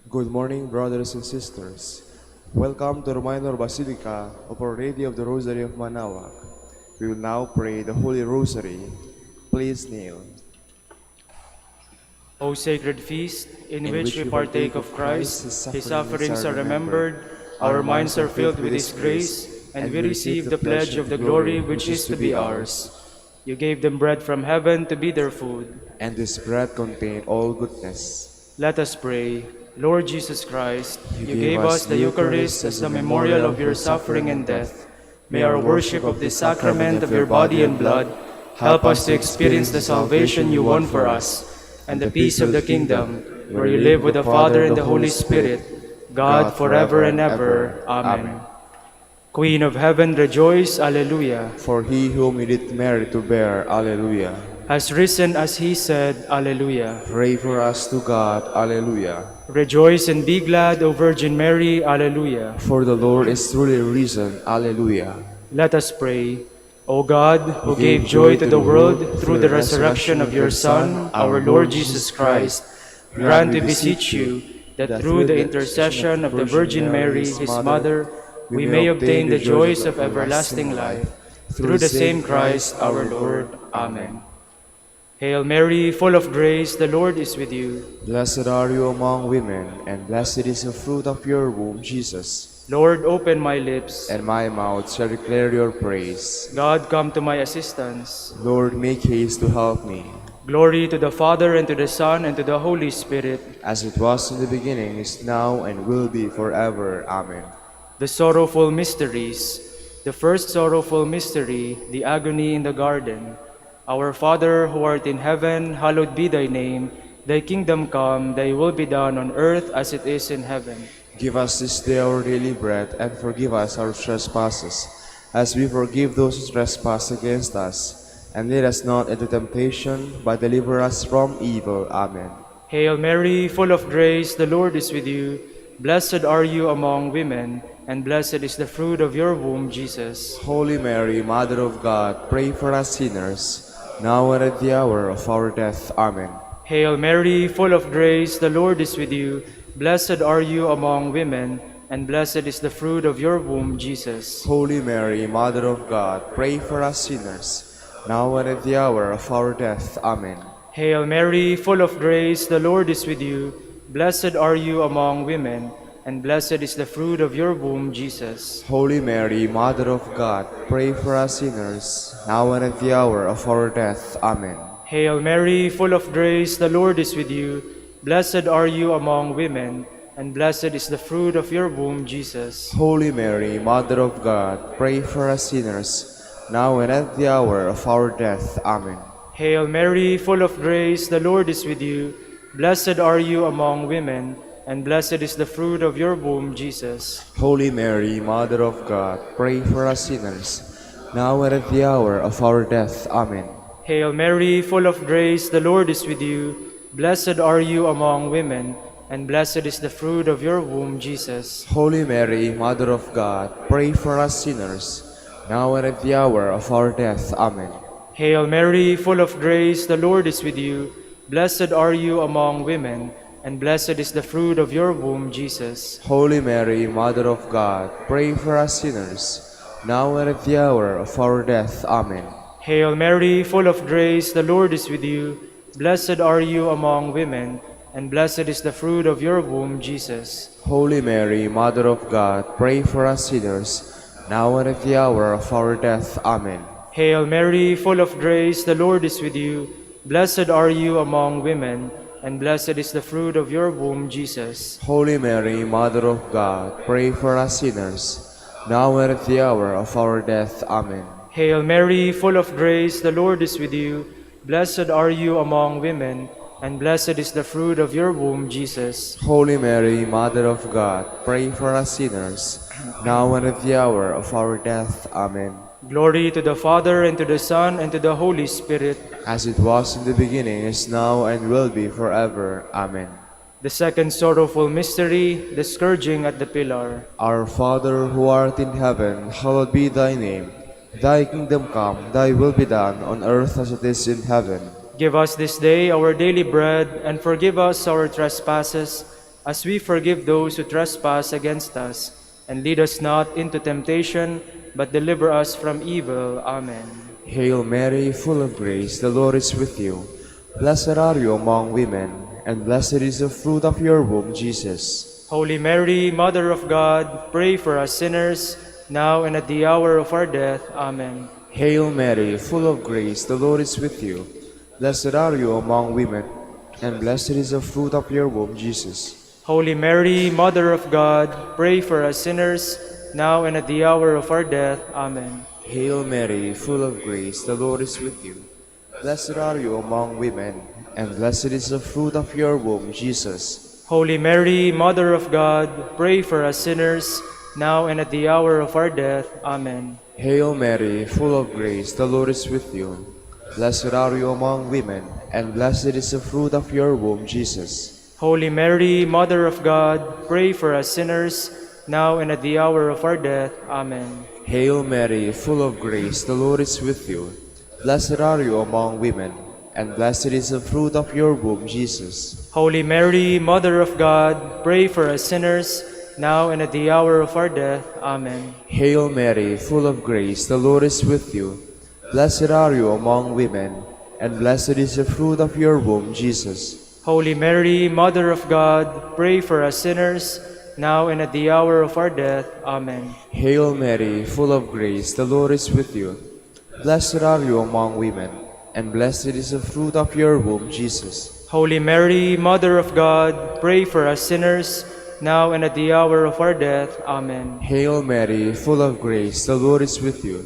Good morning, brothers and sisters. Welcome to the Minor Basilica of Our Lady of the Rosary of Manaoag. We will now pray the Holy Rosary. Please kneel. O sacred feast, in In which which we we partake partake of of Christ, Christ, His sufferings are remembered, our minds are filled with His grace, and we receive the pledge of the glory which is to be ours. You gave them bread from heaven to be their food. And this bread contained all goodness. Let us pray. Lord Jesus Christ, you gave gave us us the Eucharist as the memorial of your suffering and death. May our worship of this sacrament of your body and blood help us to experience the salvation you won for us, and the peace of the kingdom, where you live with the Father and the Holy Spirit, God forever and ever. Amen. Queen of heaven, rejoice, Alleluia. For he whom you did merit to bear, Alleluia. Has risen as he said, Alleluia. Pray for us to God, Alleluia. Rejoice and be glad, O Virgin Mary, Alleluia. For the Lord is truly risen, Alleluia. Let us pray. O God, who gave joy to the world through the resurrection of your Son, our Lord Jesus Christ, grant, we beseech you, that through the intercession of the Virgin Mary, his mother, we may obtain the joys of everlasting life. Through the same Christ our Lord. Amen. Hail Mary, full of grace, the Lord is with you. Blessed are you among women, and blessed is the fruit of your womb, Jesus. Lord, open my lips, And my mouth shall declare your praise. God, come to my assistance. Lord, make haste to help me. Glory to the Father, and to the Son, and to the Holy Spirit. As it was in the beginning, is now, and will be forever. Amen. The sorrowful mysteries. The first sorrowful mystery, the agony in the garden. Our Father, who art in heaven, hallowed be thy name. Thy kingdom come, thy will be done on earth as it is in heaven. Give us this day our daily bread, and forgive us our trespasses, as we forgive those who trespass against us. And lead us not into temptation, but deliver us from evil. Amen. Hail Mary, full of grace, the Lord is with you. Blessed are you among women, and blessed is the fruit of your womb, Jesus. Holy Mary, Mother of God, pray for us sinners, now and at the hour of our death. Amen. Hail Mary, full of grace, the Lord is with you. Blessed are you among women, and blessed is the fruit of your womb, Jesus. Holy Mary, Mother of God, pray for us sinners, now and at the hour of our death. Amen. Hail Mary, full of grace, the Lord is with you. Blessed are you among women, and blessed is the fruit of your womb, Jesus. Holy Mary, Mother of God, pray for us sinners, now and at the hour of our death. Amen. Hail Mary, full of grace, the Lord is with you. Blessed are you among women, and blessed is the fruit of your womb, Jesus. Holy Mary, Mother of God, pray for us sinners, now and at the hour of our death. Amen. Hail Mary, full of grace, the Lord is with you. Blessed are you among women, and blessed is the fruit of your womb, Jesus. Holy Mary, Mother of God, pray for us sinners, now and at the hour of our death. Amen. Hail Mary, full of grace, the Lord is with you. Blessed are you among women, and blessed is the fruit of your womb, Jesus. Holy Mary, Mother of God, pray for us sinners, now and at the hour of our death. Amen. Hail Mary, full of grace, the Lord is with you. Blessed are you among women, and blessed is the fruit of your womb, Jesus. Holy Mary, Mother of God, pray for us sinners, now and at the hour of our death. Amen. Hail Mary, full of grace, the Lord is with you. Blessed are you among women, and blessed is the fruit of your womb, Jesus. Holy Mary, Mother of God, pray for us sinners, now and at the hour of our death. Amen. Hail Mary, full of grace, the Lord is with you. Blessed are you among women, and blessed is the fruit of your womb, Jesus. Holy Mary, Mother of God, pray for us sinners, now and at the hour of our death. Amen. Hail Mary, full of grace, the Lord is with you. Blessed are you among women, and blessed is the fruit of your womb, Jesus. Holy Mary, Mother of God, pray for us sinners, now and at the hour of our death. Amen. Glory to the Father, and to the Son, and to the Holy Spirit. As it was in the beginning, is now, and will be forever. Amen. The second sorrowful mystery, the scourging at the pillar. Our Father, who art in heaven, hallowed be thy name. Thy kingdom come, thy will be done, on earth as it is in heaven. Give us this day our daily bread, and forgive us our trespasses, as we forgive those who trespass against us. And lead us not into temptation, but deliver us from evil. Amen. Hail Mary, full of grace, the Lord is with you. Blessed are you among women, and blessed is the fruit of your womb, Jesus. Holy Mary, Mother of God, pray for us sinners, now and at the hour of our death. Amen. Hail Mary, full of grace, the Lord is with you. Blessed are you among women, and blessed is the fruit of your womb, Jesus. Holy Mary, Mother of God, pray for us sinners, now and at the hour of our death. Amen. Hail Mary, full of grace, the Lord is with you. Blessed are you among women, and blessed is the fruit of your womb, Jesus. Holy Mary, Mother of God, pray for us sinners, now and at the hour of our death. Amen. Hail Mary, full of grace, the Lord is with you. Blessed are you among women, and blessed is the fruit of your womb, Jesus. Holy Mary, Mother of God, pray for us sinners, now and at the hour of our death. Amen. Hail Mary, full of grace, the Lord is with you. Blessed are you among women, and blessed is the fruit of your womb, Jesus. Holy Mary, Mother of God, pray for us sinners, now and at the hour of our death. Amen. Hail Mary, full of grace, the Lord is with you. Blessed are you among women, and blessed is the fruit of your womb, Jesus. Holy Mary, Mother of God, pray for us sinners, now and at the hour of our death. Amen. Hail Mary, full of grace, the Lord is with you. Blessed are you among women, and blessed is the fruit of your womb, Jesus. Holy Mary, Mother of God, pray for us sinners, now and at the hour of our death. Amen. Hail Mary, full of grace, the Lord is with you.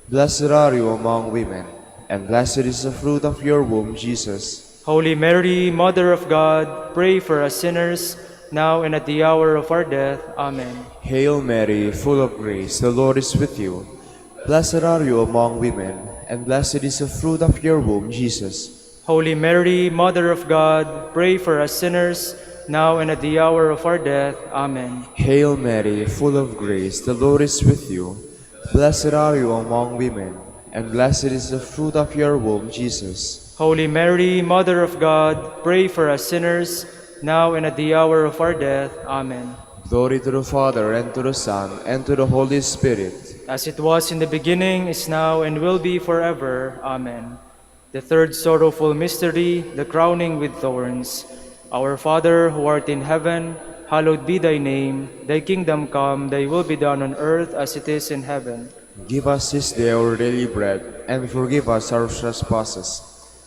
Blessed are you among women, and blessed is the fruit of your womb, Jesus. Holy Mary, Mother of God, pray for us sinners, now and at the hour of our death. Amen. Hail Mary, full of grace, the Lord is with you. Blessed are you among women, and blessed is the fruit of your womb, Jesus. Holy Mary, Mother of God, pray for us sinners, now and at the hour of our death. Amen. Hail Mary, full of grace, the Lord is with you. Blessed are you among women, and blessed is the fruit of your womb, Jesus. Holy Mary, Mother of God, pray for us sinners, now and at the hour of our death. Amen. Glory to the Father, and to the Son, and to the Holy Spirit. As it was in the beginning, is now, and will be forever. Amen. The third sorrowful mystery, the crowning with thorns. Our Father, who art in heaven, hallowed be thy name. Thy kingdom come, thy will be done on earth as it is in heaven. Give us this day our daily bread, and forgive us our trespasses,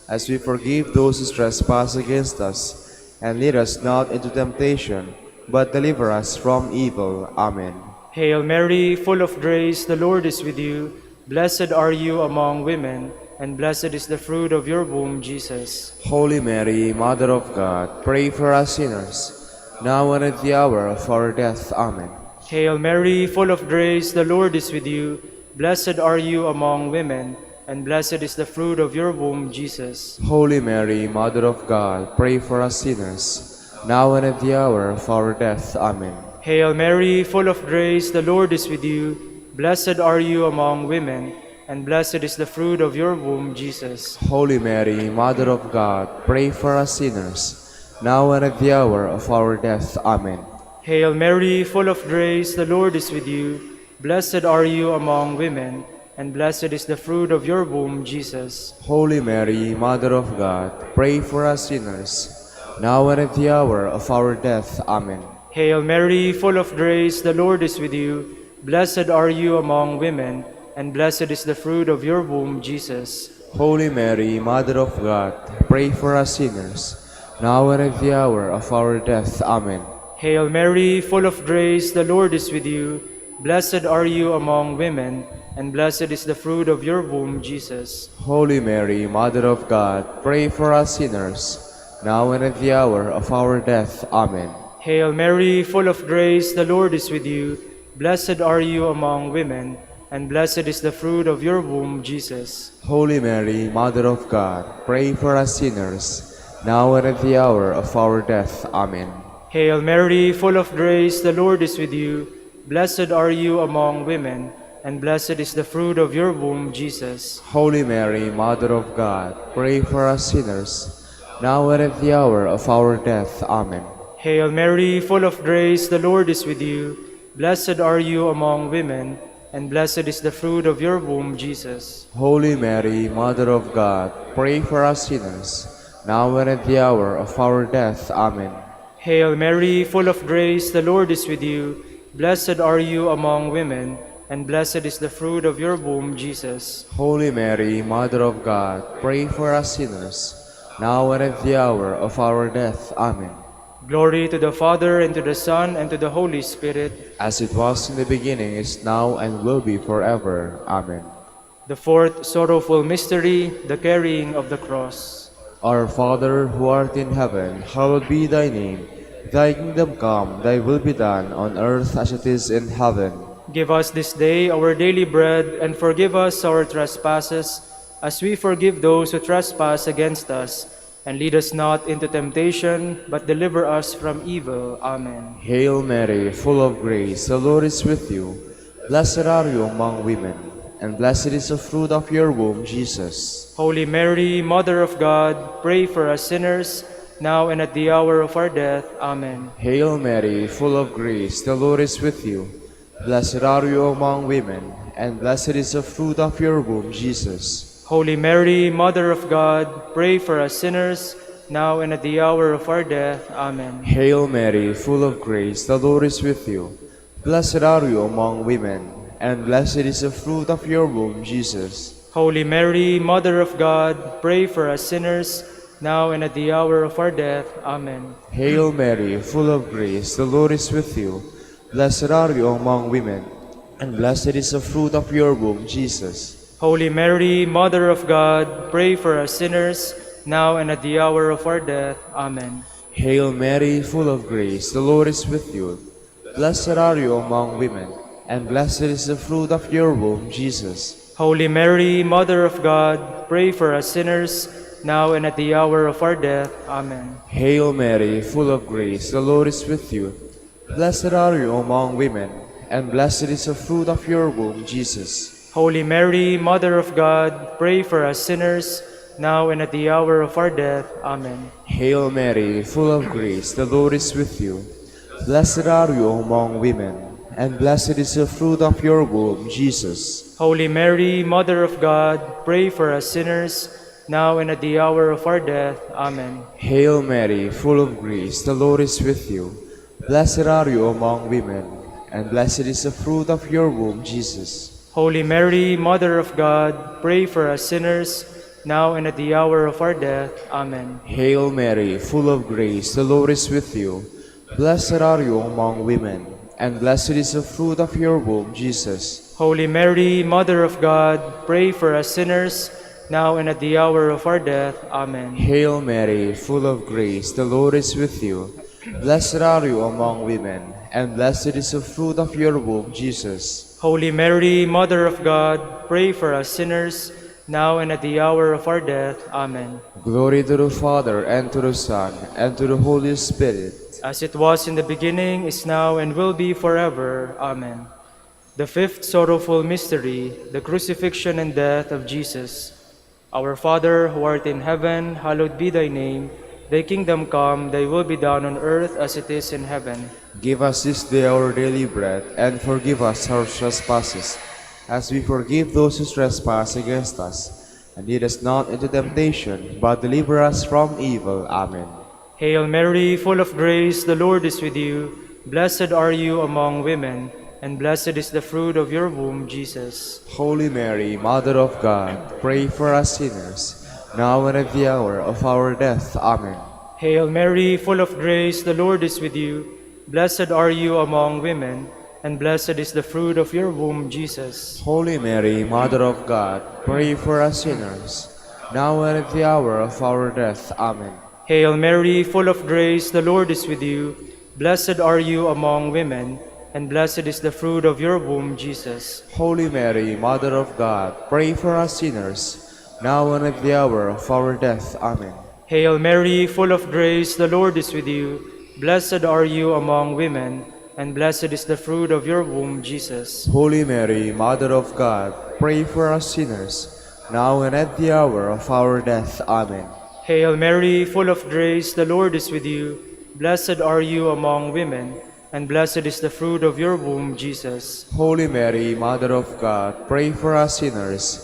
as we forgive those who trespass against us. And lead us not into temptation, but deliver us from evil. Amen. Hail Mary, full of grace, the Lord is with you. Blessed are you among women, and blessed is the fruit of your womb, Jesus. Holy Mary, Mother of God, pray for us sinners, now and at the hour of our death. Amen. Hail Mary, full of grace, the Lord is with you. Blessed are you among women, and blessed is the fruit of your womb, Jesus. Holy Mary, Mother of God, pray for us sinners, now and at the hour of our death. Amen. Hail Mary, full of grace, the Lord is with you. Blessed are you among women, and blessed is the fruit of your womb, Jesus. Holy Mary, Mother of God, pray for us sinners, now and at the hour of our death. Amen. Hail Mary, full of grace, the Lord is with you. Blessed are you among women, and blessed is the fruit of your womb, Jesus. Holy Mary, Mother of God, pray for us sinners, now and at the hour of our death. Amen. Hail Mary, full of grace, the Lord is with you. Blessed are you among women, and blessed is the fruit of your womb, Jesus. Holy Mary, Mother of God, pray for us sinners, now and at the hour of our death. Amen. Hail Mary, full of grace, the Lord is with you. Blessed are you among women, and blessed is the fruit of your womb, Jesus. Holy Mary, Mother of God, pray for us sinners, now and at the hour of our death. Amen. Hail Mary, full of grace, the Lord is with you. Blessed are you among women, and blessed is the fruit of your womb, Jesus. Holy Mary, Mother of God, pray for us sinners, now and at the hour of our death. Amen. Hail Mary, full of grace, the Lord is with you. Blessed are you among women, and blessed is the fruit of your womb, Jesus. Holy Mary, Mother of God, pray for us sinners, now and at the hour of our death. Amen. Hail Mary, full of grace, the Lord is with you. Blessed are you among women, and blessed is the fruit of your womb, Jesus. Holy Mary, Mother of God, pray for us sinners, now and at the hour of our death. Amen. Hail Mary, full of grace, the Lord is with you. Blessed are you among women, and blessed is the fruit of your womb, Jesus. Holy Mary, Mother of God, pray for us sinners, now and at the hour of our death. Amen. Glory to the Father, and to the Son, and to the Holy Spirit. As it was in the beginning, is now, and will be forever. Amen. The fourth sorrowful mystery, the carrying of the cross. Our Father, who art in heaven, hallowed be thy name. Thy kingdom come, thy will be done, on earth as it is in heaven. Give us this day our daily bread, and forgive us our trespasses, as we forgive those who trespass against us. And lead us not into temptation, but deliver us from evil. Amen. Hail Mary, full of grace, the Lord is with you. Blessed are you among women, and blessed is the fruit of your womb, Jesus. Holy Mary, Mother of God, pray for us sinners, now and at the hour of our death. Amen. Hail Mary, full of grace, the Lord is with you. Blessed are you among women, and blessed is the fruit of your womb, Jesus. Holy Mary, Mother of God, pray for us sinners, now and at the hour of our death. Amen. Hail Mary, full of grace, the Lord is with you. Blessed are you among women, and blessed is the fruit of your womb, Jesus. Holy Mary, Mother of God, pray for us sinners, now and at the hour of our death. Amen. Hail Mary, full of grace, the Lord is with you. Blessed are you among women, and blessed is the fruit of your womb, Jesus. Holy Mary, Mother of God, pray for us sinners, now and at the hour of our death. Amen. Hail Mary, full of grace, the Lord is with you. Blessed are you among women, and blessed is the fruit of your womb, Jesus. Holy Mary, Mother of God, pray for us sinners, now and at the hour of our death. Amen. Hail Mary, full of grace, the Lord is with you. Blessed are you among women, and blessed is the fruit of your womb, Jesus. Holy Mary, Mother of God, pray for us sinners, now and at the hour of our death. Amen. Hail Mary, full of grace, the Lord is with you. Blessed are you among women, and blessed is the fruit of your womb, Jesus. Holy Mary, Mother of God, pray for us sinners, now and at the hour of our death. Amen. Hail Mary, full of grace, the Lord is with you. Blessed are you among women, and blessed is the fruit of your womb, Jesus. Holy Mary, Mother of God, pray for us sinners, now and at the hour of our death. Amen. Hail Mary, full of grace, the Lord is with you. Blessed are you among women, and blessed is the fruit of your womb, Jesus. Holy Mary, Mother of God, pray for us sinners, now and at the hour of our death. Amen. Hail Mary, full of grace, the Lord is with you. Blessed are you among women, and blessed is the fruit of your womb, Jesus. Holy Mary, Mother of God, pray for us sinners, now and at the hour of our death. Amen. Glory to the Father, and to the Son, and to the Holy Spirit. As it was in the beginning, is now, and will be forever. Amen. The fifth sorrowful mystery, the crucifixion and death of Jesus. Our Father, who art in heaven, hallowed be thy name. Thy kingdom come, thy will be done on earth as it is in heaven. Give us this day our daily bread, and forgive us our trespasses, as we forgive those who trespass against us. And lead us not into temptation, but deliver us from evil. Amen. Hail Mary, full of grace, the Lord is with you. Blessed are you among women, and blessed is the fruit of your womb, Jesus. Holy Mary, Mother of God, pray for us sinners, now and at the hour of our death. Amen. Hail Mary, full of grace, the Lord is with you. Blessed are you among women, and blessed is the fruit of your womb, Jesus. Holy Mary, Mother of God, pray for us sinners, now and at the hour of our death. Amen. Hail Mary, full of grace, the Lord is with you. Blessed are you among women, and blessed is the fruit of your womb, Jesus. Holy Mary, Mother of God, pray for us sinners, now and at the hour of our death. Amen. Hail Mary, full of grace, the Lord is with you. Blessed are you among women, and blessed is the fruit of your womb, Jesus. Holy Mary, Mother of God, pray for us sinners, now and at the hour of our death. Amen. Hail Mary, full of grace, the Lord is with you. Blessed are you among women, and blessed is the fruit of your womb, Jesus. Holy Mary, Mother of God, pray for us sinners,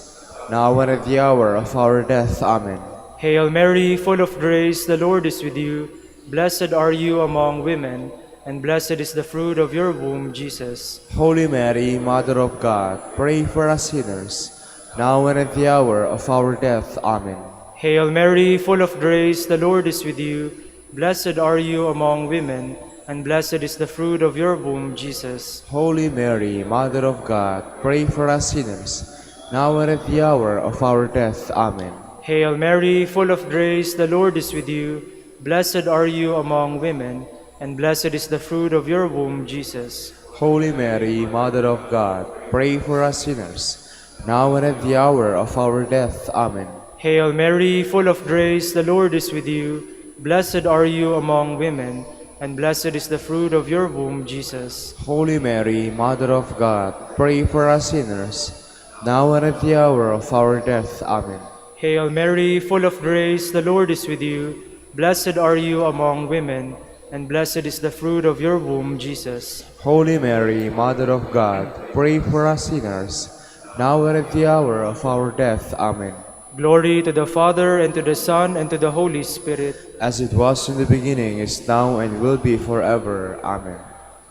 now and at the hour of our death. Amen. Hail Mary, full of grace, the Lord is with you. Blessed are you among women, and blessed is the fruit of your womb, Jesus. Holy Mary, Mother of God, pray for us sinners, now and at the hour of our death. Amen. Hail Mary, full of grace, the Lord is with you. Blessed are you among women, and blessed is the fruit of your womb, Jesus. Holy Mary, Mother of God, pray for us sinners, now and at the hour of our death. Amen. Hail Mary, full of grace, the Lord is with you. Blessed are you among women, and blessed is the fruit of your womb, Jesus. Holy Mary, Mother of God, pray for us sinners, now and at the hour of our death. Amen. Hail Mary, full of grace, the Lord is with you. Blessed are you among women, and blessed is the fruit of your womb, Jesus. Holy Mary, Mother of God, pray for us sinners, now and at the hour of our death. Amen. Hail Mary, full of grace, the Lord is with you. Blessed are you among women, and blessed is the fruit of your womb, Jesus. Holy Mary, Mother of God, pray for us sinners, now and at the hour of our death. Amen. Glory to the Father, and to the Son, and to the Holy Spirit. As it was in the beginning, is now, and will be forever. Amen.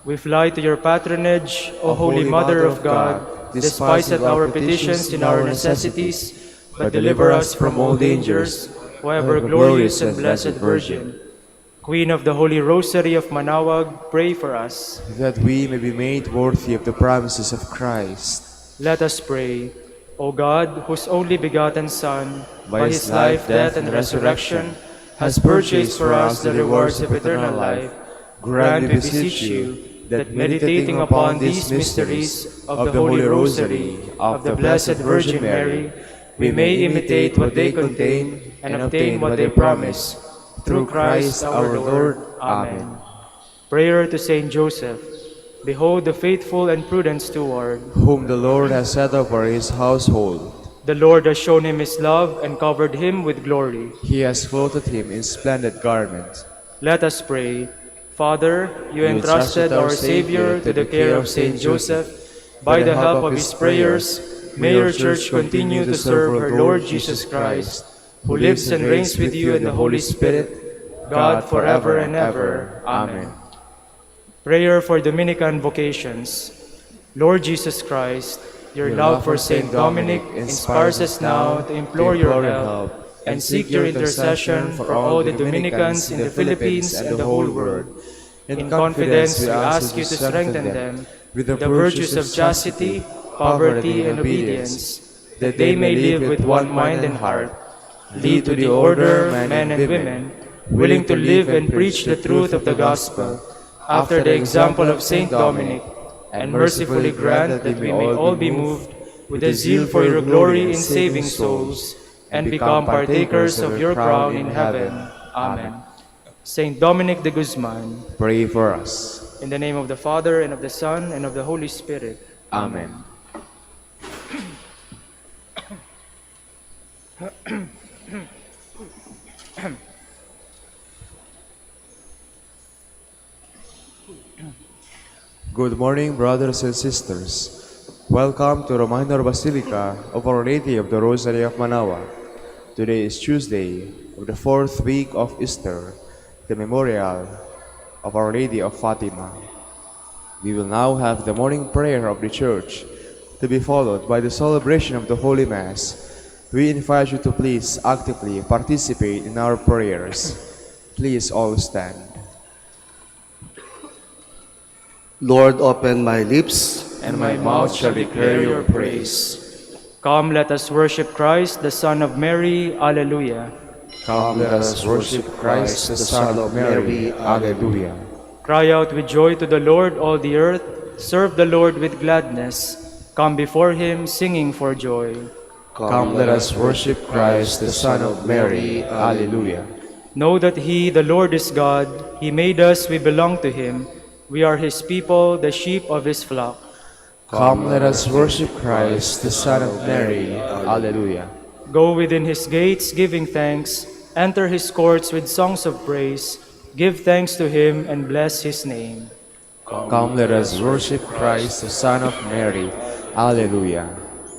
We fly to your patronage, O Holy Mother of God. Despise not our petitions in our necessities, but deliver us from all dangers, O ever glorious and blessed Virgin. Queen of the Holy Rosary of Manaoag, pray for us. That we may be made worthy of the promises of Christ. Let us pray. O God, whose only begotten Son, by his life, death, and resurrection, has purchased for us the rewards of eternal life, grant, we beseech you, that meditating upon these mysteries of the Holy Rosary of the Blessed Virgin Mary, we may imitate what they contain and obtain what they promise. Through Christ our Lord. Amen. Prayer to Saint Joseph. Behold the faithful and prudent steward, whom the Lord has set over his household. The Lord has shown him his love and covered him with glory. He has clothed him in splendid garment. Let us pray. Father, you entrusted our Savior to the care of Saint Joseph. By the help of his prayers, may your Church continue to serve her Lord Jesus Christ, who lives and reigns with you in the Holy Spirit, God forever and ever. Amen. Prayer for Dominican vocations. Lord Jesus Christ, your love for Saint Dominic inspires us now to implore your help and seek your intercession for all the Dominicans in the Philippines and the whole world. In confidence, we ask you to strengthen them with the virtues of chastity, poverty, and obedience, that they may live with one mind and heart. Lead to the order men and women, willing to live and preach the truth of the gospel, after the example of Saint Dominic, and mercifully grant that we may all be moved with a zeal for your glory in saving souls, and become partakers of your crown in heaven. Amen. Saint Dominic de Guzman, pray for us. in the name of the Father, and of the Son, and of the Holy Spirit. Amen. Good morning, brothers and sisters. Welcome to the Minor Basilica of Our Lady of the Rosary of Manaoag. Today is Tuesday of the 4th week of Easter, the memorial of Our Lady of Fatima. We will now have the morning prayer of the Church, to be followed by the celebration of the Holy Mass. We invite you to please actively participate in our prayers. Please all stand. Lord, open my lips, And my mouth shall declare your praise. Come, let us worship Christ, the Son of Mary. Alleluia. Come, let us worship Christ, the Son of Mary. Alleluia. Cry out with joy to the Lord, all the earth. Serve the Lord with gladness. Come before him, singing for joy. Come, let us worship Christ, the Son of Mary. Alleluia. Know that he, the Lord, is God. He made us, we belong to him. We are his people, the sheep of his flock. Come, let us worship Christ, the Son of Mary. Alleluia. Go within his gates, giving thanks. Enter his courts with songs of praise. Give thanks to him and bless his name. Come, let us worship Christ, the Son of Mary. Alleluia.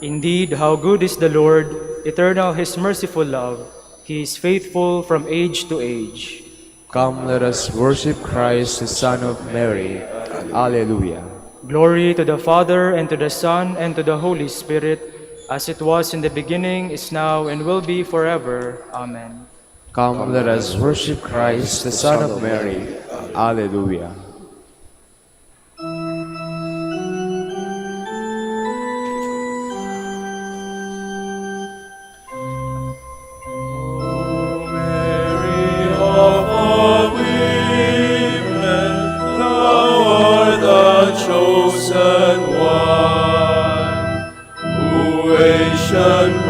Indeed, how good is the Lord, eternal his merciful love. He is faithful from age to age. Come, let us worship Christ, the Son of Mary. Alleluia. Glory to the Father, and to the Son, and to the Holy Spirit, as it was in the beginning, is now, and will be forever. Amen. Come, let us worship Christ, the Son of Mary. Alleluia.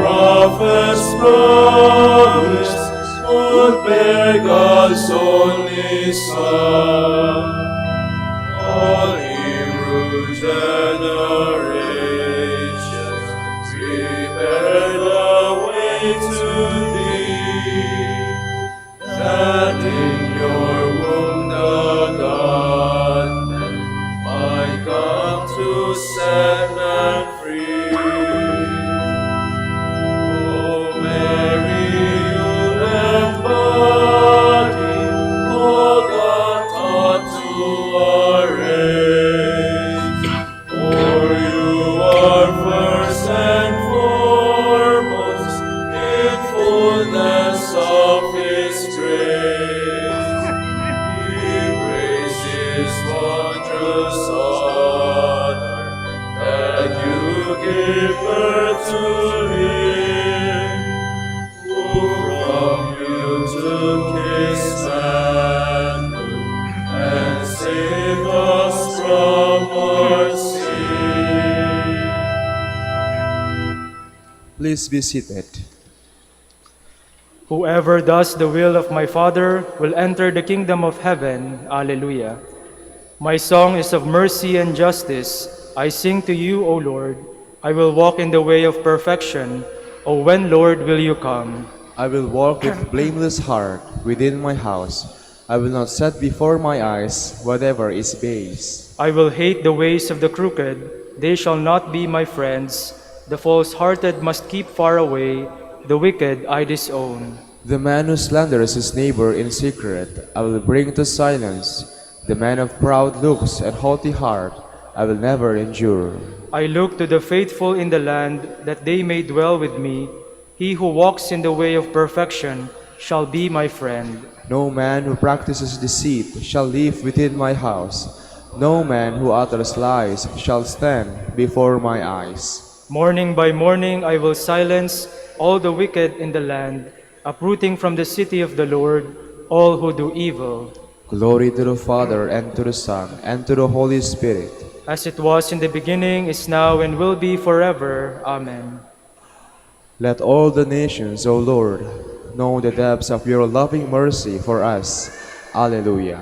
Prophets promised would bear God's only Son. All Hebrew generations prepare the way to thee, that in your womb the God-man might come to set man free. Please be seated. Whoever does the will of my Father will enter the kingdom of heaven. Alleluia. My song is of mercy and justice. I sing to you, O Lord. I will walk in the way of perfection. O when, Lord, will you come? I will walk with blameless heart within my house. I will not set before my eyes whatever is base. I will hate the ways of the crooked. They shall not be my friends. The false-hearted must keep far away. The wicked I disown. The man who slanders his neighbor in secret, I will bring to silence. The man of proud looks and haughty heart, I will never endure. I look to the faithful in the land, that they may dwell with me. He who walks in the way of perfection shall be my friend. No man who practices deceit shall live within my house. No man who utters lies shall stand before my eyes. Morning by morning I will silence all the wicked in the land, uprooting from the city of the Lord all who do evil. Glory to the Father, and to the Son, and to the Holy Spirit. As it was in the beginning, is now, and will be forever. Amen. Let all the nations, O Lord, know the depths of your loving mercy for us. Alleluia.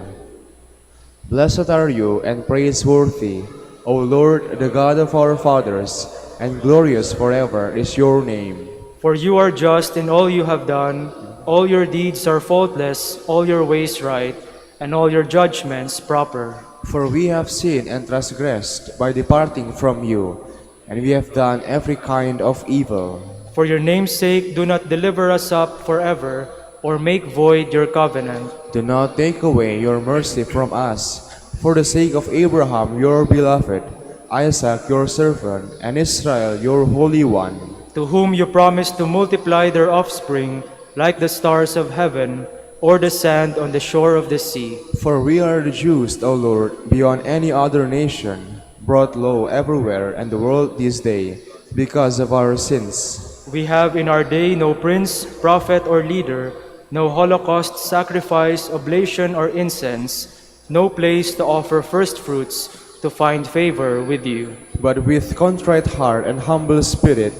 Blessed are you and praiseworthy, O Lord, the God of our fathers, and glorious forever is your name. For you are just in all you have done. All your deeds are faultless, all your ways right, and all your judgments proper. For we have sinned and transgressed by departing from you, and we have done every kind of evil. For your name's sake, do not deliver us up forever, or make void your covenant. Do not take away your mercy from us. For the sake of Abraham, your beloved, Isaac, your servant, and Israel, your Holy One, to whom you promised to multiply their offspring like the stars of heaven, or the sand on the shore of the sea. For we are reduced, O Lord, beyond any other nation, brought low everywhere in the world this day, because of our sins. We have in our day no prince, prophet, or leader, no holocaust, sacrifice, oblation, or incense, no place to offer first fruits, to find favor with you. But with contrite heart and humble spirit,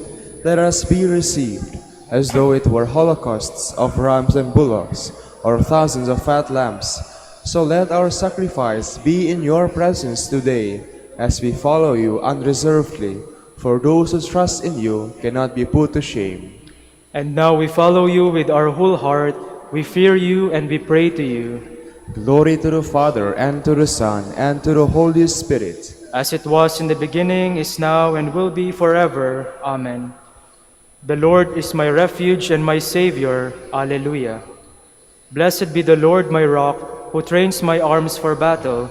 let us be received, as though it were holocausts of rams and bullocks, or thousands of fat lambs. So let our sacrifice be in your presence today, as we follow you unreservedly, for those who trust in you cannot be put to shame. And now we follow you with our whole heart, we fear you and we pray to you. Glory to the Father, and to the Son, and to the Holy Spirit. As it was in the beginning, is now, and will be forever. Amen. The Lord is my refuge and my Savior. Alleluia. Blessed be the Lord my rock, who trains my arms for battle,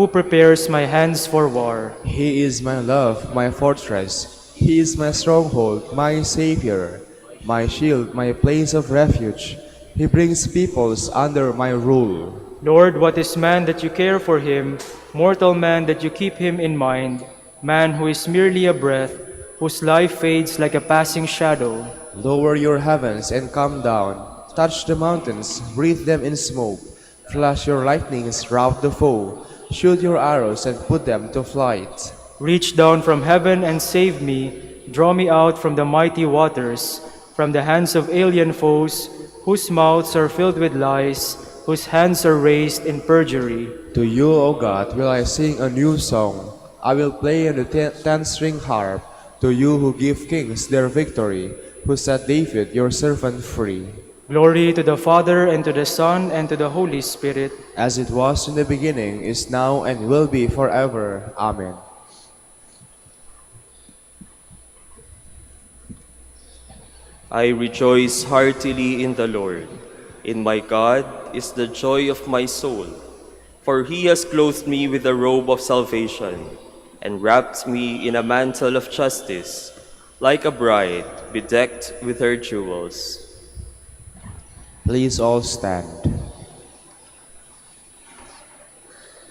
who prepares my hands for war. He is my love, my fortress. He is my stronghold, my Savior, my shield, my place of refuge. He brings peoples under my rule. Lord, what is man that you care for him, mortal man that you keep him in mind, man who is merely a breath, whose life fades like a passing shadow. Lower your heavens and come down. Touch the mountains, breathe them in smoke. Flash your lightnings, rout the foe. Shoot your arrows and put them to flight. Reach down from heaven and save me. Draw me out from the mighty waters, from the hands of alien foes, whose mouths are filled with lies, whose hands are raised in perjury. To you, O God, will I sing a new song. I will play on the ten-string harp. To you who give kings their victory, who set David your servant free. Glory to the Father, and to the Son, and to the Holy Spirit. As it was in the beginning, is now, and will be forever. Amen. I rejoice heartily in the Lord. In my God is the joy of my soul. For he has clothed me with a robe of salvation, and wrapped me in a mantle of justice, like a bride bedecked with her jewels. Please all stand.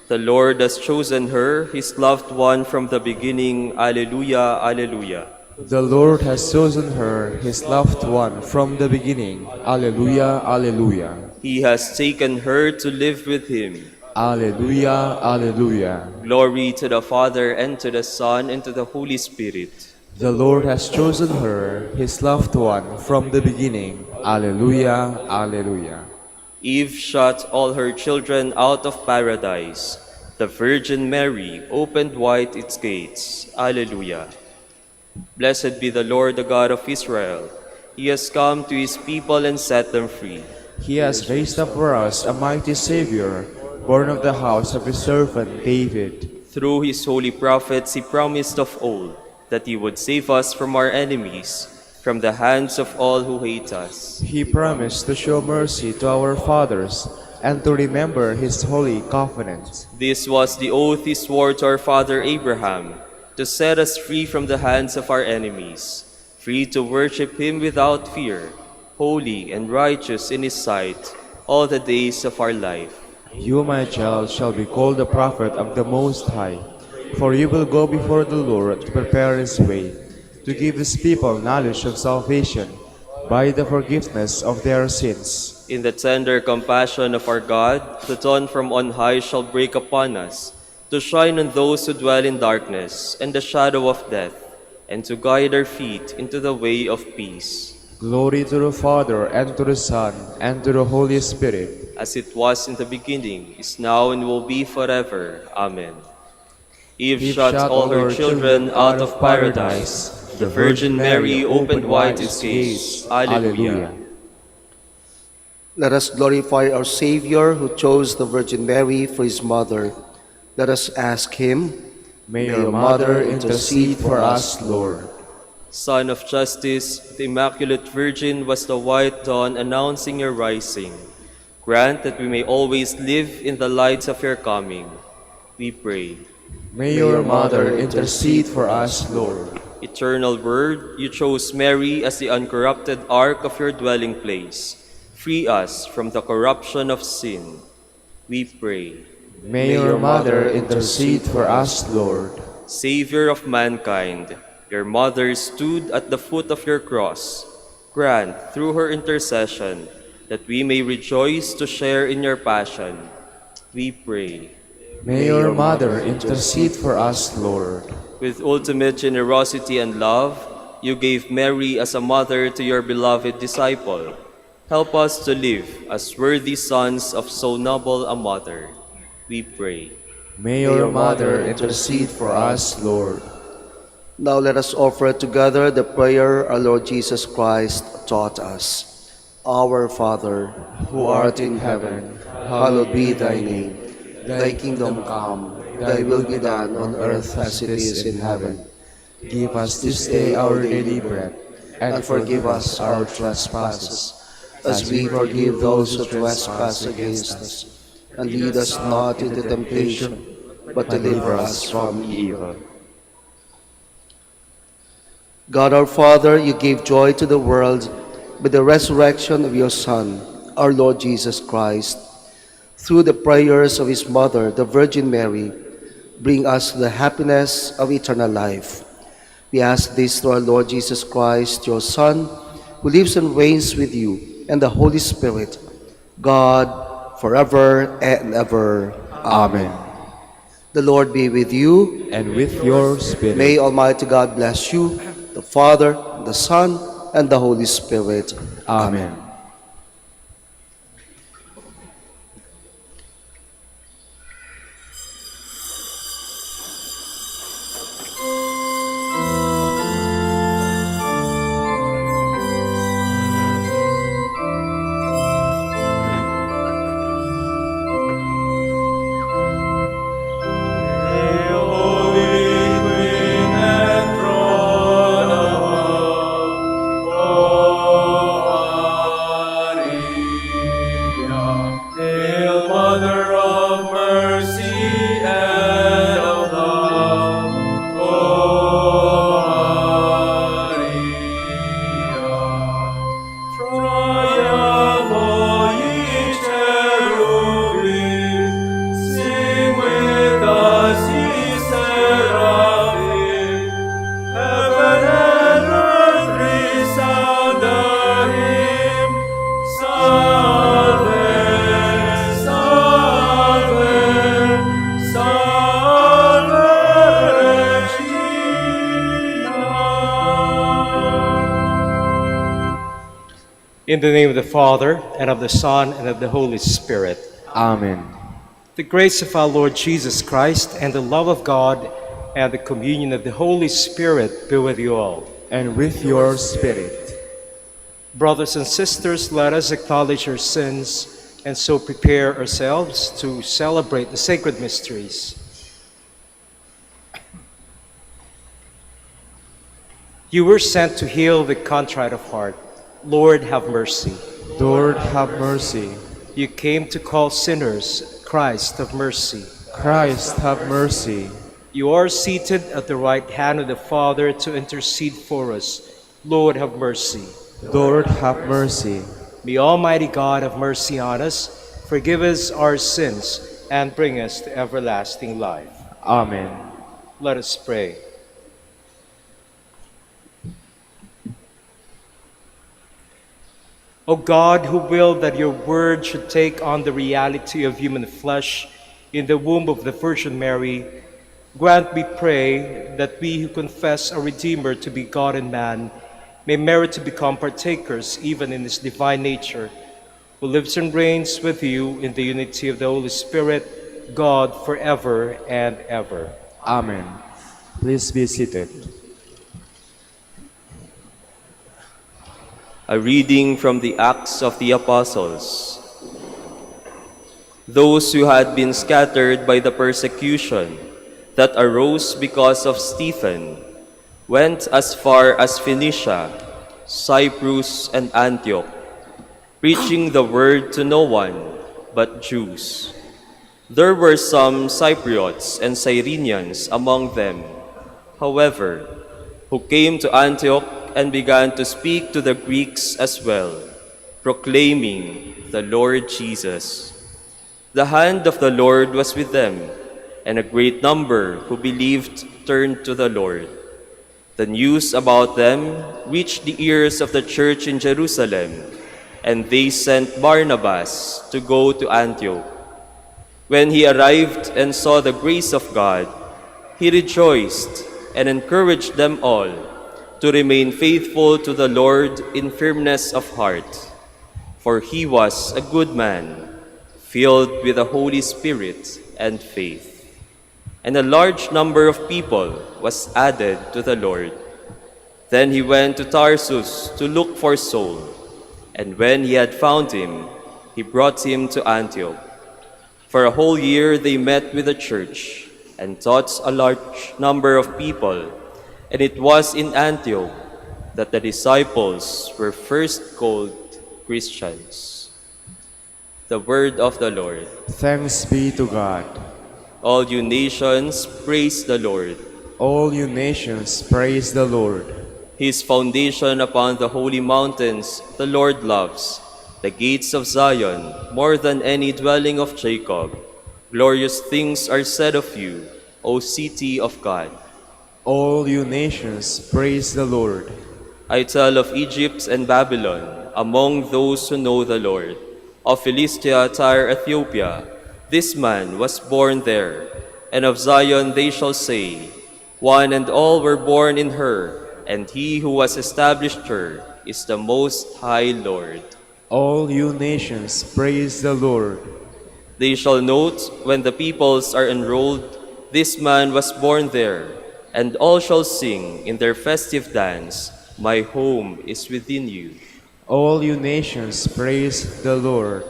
The Lord has chosen her, his loved one from the beginning. Alleluia, alleluia. The Lord has chosen her, his loved one, from the beginning. Alleluia, alleluia. He has taken her to live with him. Alleluia, alleluia. Glory to the Father, and to the Son, and to the Holy Spirit. The Lord has chosen her, his loved one, from the beginning. Alleluia, alleluia. Eve shut all her children out of paradise. The Virgin Mary opened wide its gates. Alleluia. Blessed be the Lord, the God of Israel. He has come to his people and set them free. He has raised up for us a mighty Savior, born of the house of his servant David. Through his holy prophets he promised of old that he would save us from our enemies, from the hands of all who hate us. He promised to show mercy to our fathers and to remember his holy covenant. This was the oath he swore to our father Abraham, to set us free from the hands of our enemies, free to worship him without fear, holy and righteous in his sight, all the days of our life. You, my child, shall be called the prophet of the Most High, for you will go before the Lord to prepare his way, to give his people knowledge of salvation by the forgiveness of their sins. In the tender compassion of our God, the dawn from on high shall break upon us, to shine on those who dwell in darkness and the shadow of death, and to guide our feet into the way of peace. Glory to the Father, and to the Son, and to the Holy Spirit. As it was in the beginning, is now, and will be forever. Amen. Eve shut all her children out of paradise. The Virgin Mary opened wide its gates. Alleluia. Let us glorify our Savior, who chose the Virgin Mary for his mother. Let us ask him, May your Mother intercede for us, Lord. Son of Justice, the Immaculate Virgin was the white dawn announcing your rising. Grant that we may always live in the light of your coming. We pray. May your Mother intercede for us, Lord. Eternal Word, you chose Mary as the uncorrupted ark of your dwelling place. Free us from the corruption of sin. We pray. May your Mother intercede for us, Lord. Savior of mankind, your mother stood at the foot of your cross. Grant, through her intercession, that we may rejoice to share in your passion. We pray. May your Mother intercede for us, Lord. With ultimate generosity and love, you gave Mary as a mother to your beloved disciple. Help us to live as worthy sons of so noble a mother. We pray. May your Mother intercede for us, Lord. now let us offer together the prayer our Lord Jesus Christ taught us. Our Father, who art in heaven, hallowed be thy name. Thy kingdom come, thy will be done on earth as it is in heaven. Give us this day our daily bread, and forgive us our trespasses, as we forgive those who trespass against us. And lead us not into temptation, but deliver us from evil. God our Father, you gave joy to the world by the resurrection of your Son, our Lord Jesus Christ. Through the prayers of his mother, the Virgin Mary, bring us the happiness of eternal life. We ask this through our Lord Jesus Christ, your Son, who lives and reigns with you and the Holy Spirit, God, forever and ever. Amen. The Lord be with you. and with your spirit. May Almighty God bless you, the Father, the Son, and the Holy Spirit. Amen. In the name of the Father, and of the Son, and of the Holy Spirit. Amen. The grace of our Lord Jesus Christ, and the love of God, and the communion of the Holy Spirit be with you all. And with your spirit. Brothers and sisters, let us acknowledge our sins and so prepare ourselves to celebrate the sacred mysteries. You were sent to heal the contrite of heart. Lord, have mercy. Lord, have mercy. You came to call sinners. Christ, have mercy. Christ, have mercy. You are seated at the right hand of the Father to intercede for us. Lord, have mercy. Lord, have mercy. May Almighty God have mercy on us, forgive us our sins, and bring us to everlasting life. Amen. Let us pray. O God, who willed that your word should take on the reality of human flesh in the womb of the Virgin Mary, grant, we pray, that we who confess our Redeemer to be God and man may merit to become partakers even in his divine nature, who lives and reigns with you in the unity of the Holy Spirit, God, forever and ever. Amen. Please be seated. A reading from the Acts of the Apostles. Those who had been scattered by the persecution that arose because of Stephen went as far as Phoenicia, Cyprus, and Antioch, preaching the word to no one but Jews. There were some Cypriots and Cyrenians among them, however, who came to Antioch and began to speak to the Greeks as well, proclaiming the Lord Jesus. The hand of the Lord was with them, and a great number who believed turned to the Lord. The news about them reached the ears of the church in Jerusalem, and they sent Barnabas to go to Antioch. When he arrived and saw the grace of God, he rejoiced and encouraged them all to remain faithful to the Lord in firmness of heart. For he was a good man, filled with the Holy Spirit and faith. And a large number of people was added to the Lord. Then he went to Tarsus to look for Saul. And when he had found him, he brought him to Antioch. For a whole year they met with the church and taught a large number of people. And it was in Antioch that the disciples were first called Christians. The word of the Lord. Thanks be to God. All you nations, praise the Lord. All you nations, praise the Lord. His foundation upon the holy mountains the Lord loves. The gates of Zion, more than any dwelling of Jacob. Glorious things are said of you, O city of God. All you nations, praise the Lord. I tell of Egypt and Babylon, among those who know the Lord. Of Philistia, Tyre, Ethiopia, this man was born there. And of Zion they shall say, one and all were born in her, and he who has established her is the Most High Lord. All you nations, praise the Lord. They shall note when the peoples are enrolled, this man was born there, and all shall sing in their festive dance, my home is within you. All you nations, praise the Lord.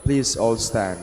Please all stand.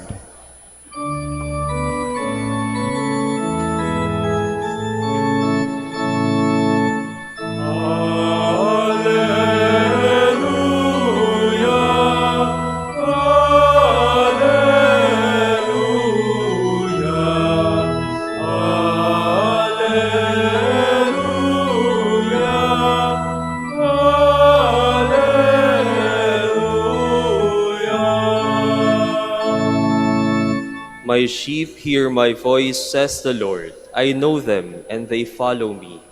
My sheep hear my voice, says the Lord. I know them, and they follow me.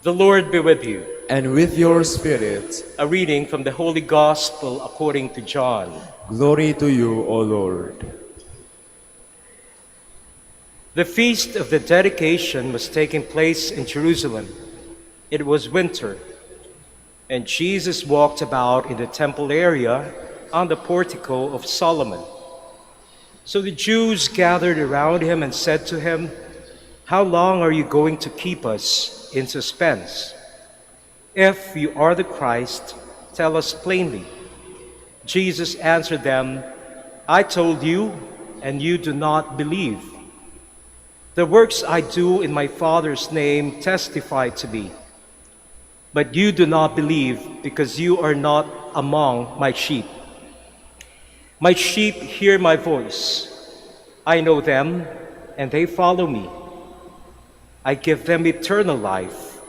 The Lord be with you. And with your spirit, A reading from the Holy Gospel according to John. glory to you, O Lord. The feast of the dedication was taking place in Jerusalem. It was winter, and Jesus walked about in the temple area on the portico of Solomon. So the Jews gathered around him and said to him, "How long are you going to keep us in suspense? If you are the Christ, tell us plainly." Jesus answered them, "I told you, and you do not believe. The works I do in my Father's name testify to me. But you do not believe because you are not among my sheep. My sheep hear my voice. I know them, and they follow me. I give them eternal life,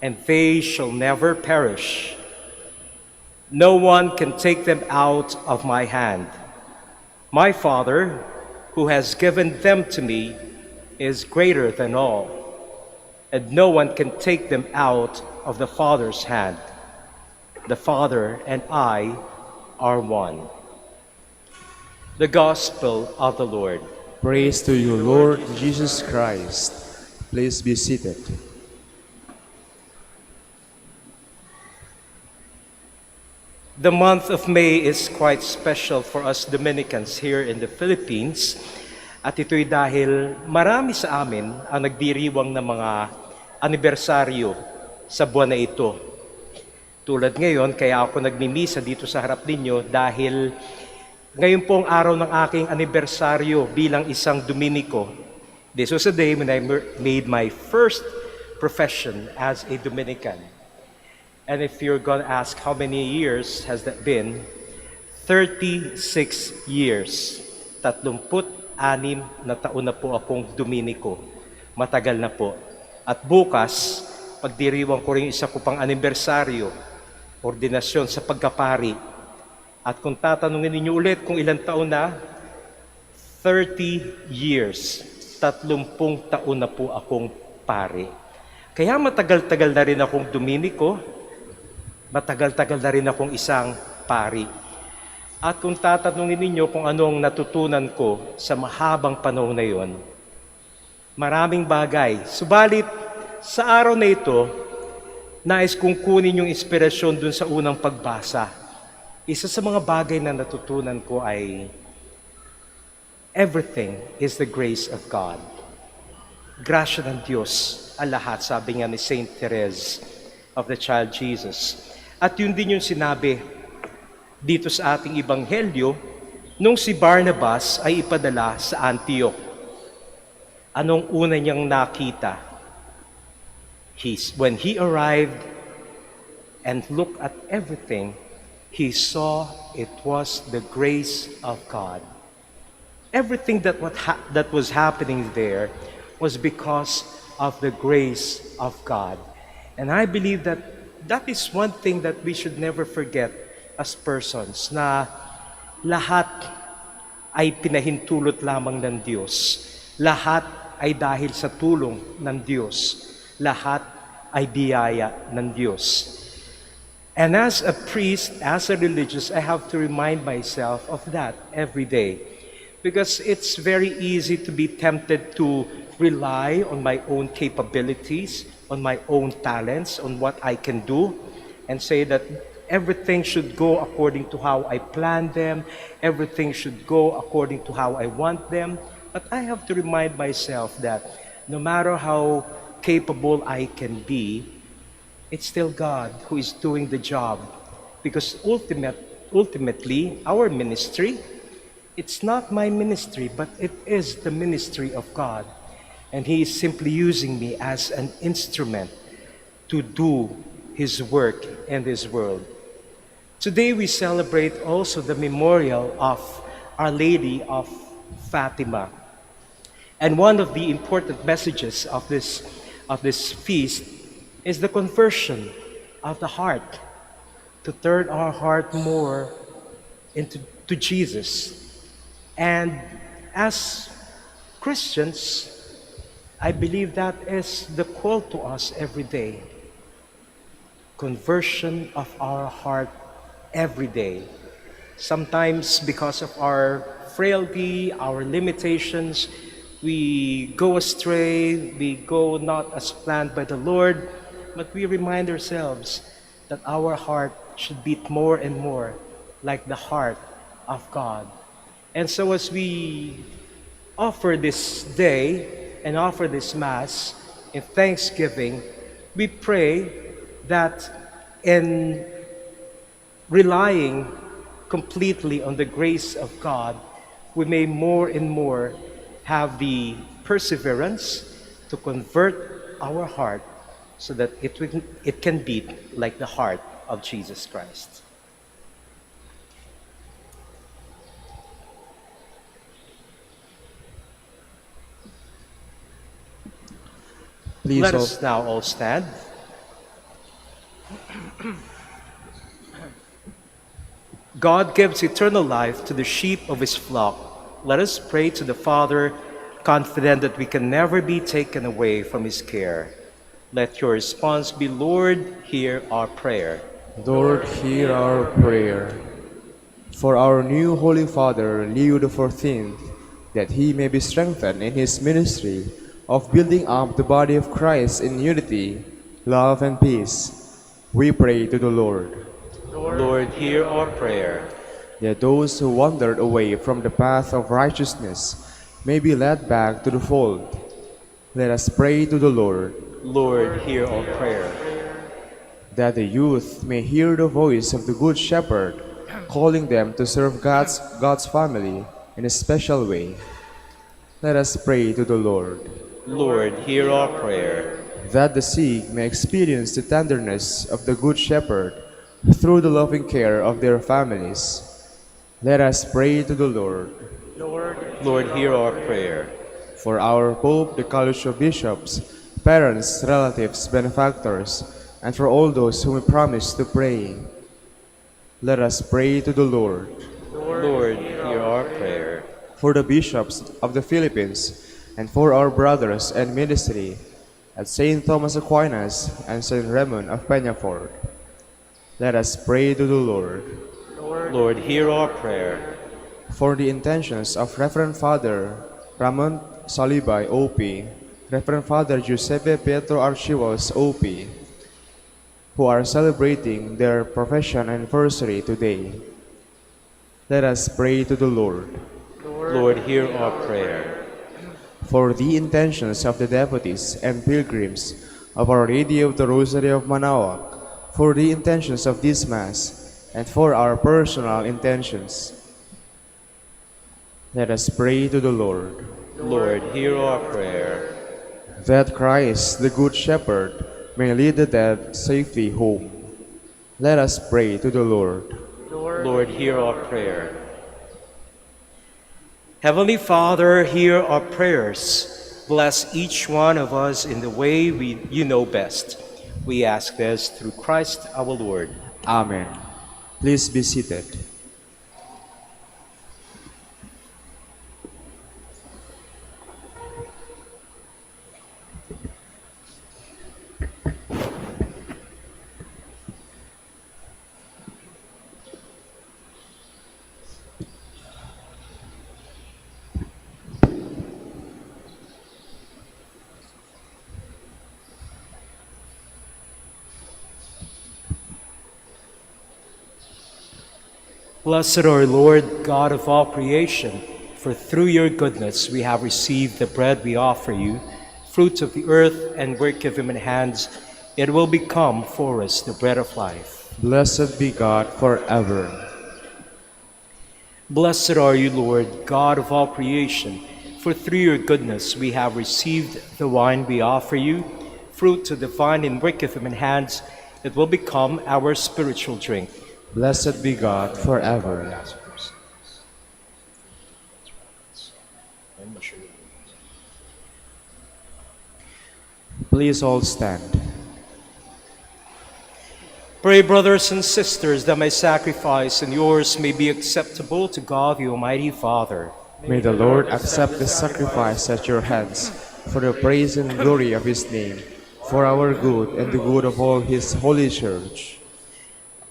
and they shall never perish. No one can take them out of my hand. My Father, who has given them to me, is greater than all, and no one can take them out of the Father's hand. The Father and I are one." The Gospel of the Lord. Praise to you, Lord Jesus Christ. Please be seated. The month of May is quite special for us Dominicans here in the Philippines. At ito'y dahil marami sa amin ang nagdiriwang ng mga anibersaryo sa buwan na ito. Tulad ngayon, kaya ako nagmimisa dito sa harap ninyo dahil ngayon pong araw ng aking anibersaryo bilang isang Dominiko. This was a day when I made my first profession as a Dominican. And if you're going to ask how many years has that been, 36 years. 36 na taon na po akong Dominiko. Matagal na po. At bukas, pagdiriwang ko rin isa ko pang anibersaryo, ordinasyon sa pagkapari. At kung tatanungin ninyo ulit kung ilang taon na, 30 years. 30 taon na po akong pari. Kaya matagal-tagal na rin akong Dominiko, matagal-tagal na rin akong isang pari. At kung tatanungin ninyo kung anong natutunan ko sa mahabang panahon na yon, maraming bagay. Subalit, sa araw na ito, nais kong kunin yung inspirasyon dun sa unang pagbasa. Isa sa mga bagay na natutunan ko ay everything is the grace of God. Grasya ng Diyos ang lahat, sabi nga ni Saint Therese of the Child Jesus. At yun din yung sinabi dito sa ating Ebanghelyo nung si Barnabas ay ipadala sa Antioch. Anong una niyang nakita? When he arrived and looked at everything, he saw it was the grace of God. Everything that was happening there was because of the grace of God. And I believe that that is one thing that we should never forget as persons, na lahat ay pinahintulot lamang ng Diyos. Lahat ay dahil sa tulong ng Diyos. Lahat ay biyaya ng Diyos. And as a priest, as a religious, I have to remind myself of that every day. Because it's very easy to be tempted to rely on my own capabilities, on my own talents, on what I can do, and say that everything should go according to how I plan them, everything should go according to how I want them. But I have to remind myself that no matter how capable I can be, it's still God who is doing the job. Because ultimately, our ministry, it's not my ministry, but it is the ministry of God. And He is simply using me as an instrument to do His work in this world. Today we celebrate also the memorial of Our Lady of Fatima. And one of the important messages of this feast is the conversion of the heart, to turn our heart more to Jesus. And as Christians, I believe that is the call to us every day. Conversion of our heart every day. Sometimes because of our frailty, our limitations, we go astray, we go not as planned by the Lord, but we remind ourselves that our heart should beat more and more like the heart of God. And so as we offer this day and offer this Mass in thanksgiving, we pray that in relying completely on the grace of God, we may more and more have the perseverance to convert our heart so that it can beat like the heart of Jesus Christ. Please Let us now all stand. God gives eternal life to the sheep of His flock. Let us pray to the Father, confident that we can never be taken away from His care. Let your response be, Lord, hear our prayer. Lord, hear our prayer. For our new Holy Father, Leo XIV, that he may be strengthened in his ministry of building up the body of Christ in unity, love, and peace, we pray to the Lord. Lord, hear our prayer. That those who wandered away from the path of righteousness may be led back to the fold. Let us pray to the Lord. Lord, hear our prayer. That the youth may hear the voice of the Good Shepherd, calling them to serve God's family in a special way. Let us pray to the Lord. Lord, hear our prayer. That the sick may experience the tenderness of the Good Shepherd through the loving care of their families. Let us pray to the Lord. Lord, hear our prayer. For our Pope, the College of Bishops, parents, relatives, benefactors, and for all those whom we promise to pray, let us pray to the Lord. Lord, hear our prayer. For the bishops of the Philippines, and for our brothers and ministry at St. Thomas Aquinas and St. Raymond of Peñafort, let us pray to the Lord. Lord, hear our prayer. For the intentions of Reverend Father Ramon Salibay, OP, Reverend Father Giuseppe Pietro Archivos, OP, who are celebrating their profession anniversary today, let us pray to the Lord. Lord, hear our prayer. For the intentions of the devotees and pilgrims of Our Lady of the Rosary of Manaoag, for the intentions of this Mass, and for our personal intentions, let us pray to the Lord. Lord, hear our prayer. That Christ, the Good Shepherd, may lead the dead safely home. Let us pray to the Lord. Lord, hear our prayer. Heavenly Father, hear our prayers. Bless each one of us in the way you know best. We ask this through Christ our Lord. Amen. Please be seated. Blessed are Lord, God of all creation, for through your goodness we have received the bread we offer you, fruit of the earth and work of human hands. It will become for us the bread of life. Blessed be God forever. Blessed are you, Lord, God of all creation, for through your goodness we have received the wine we offer you, fruit of the vine and work of human hands. It will become our spiritual drink. Blessed be God forever. Please all stand. Pray, brothers and sisters, that my sacrifice and yours may be acceptable to God, the Almighty Father. May the Lord accept the sacrifice at your hands for the praise and glory of his name, for our good and the good of all his holy church.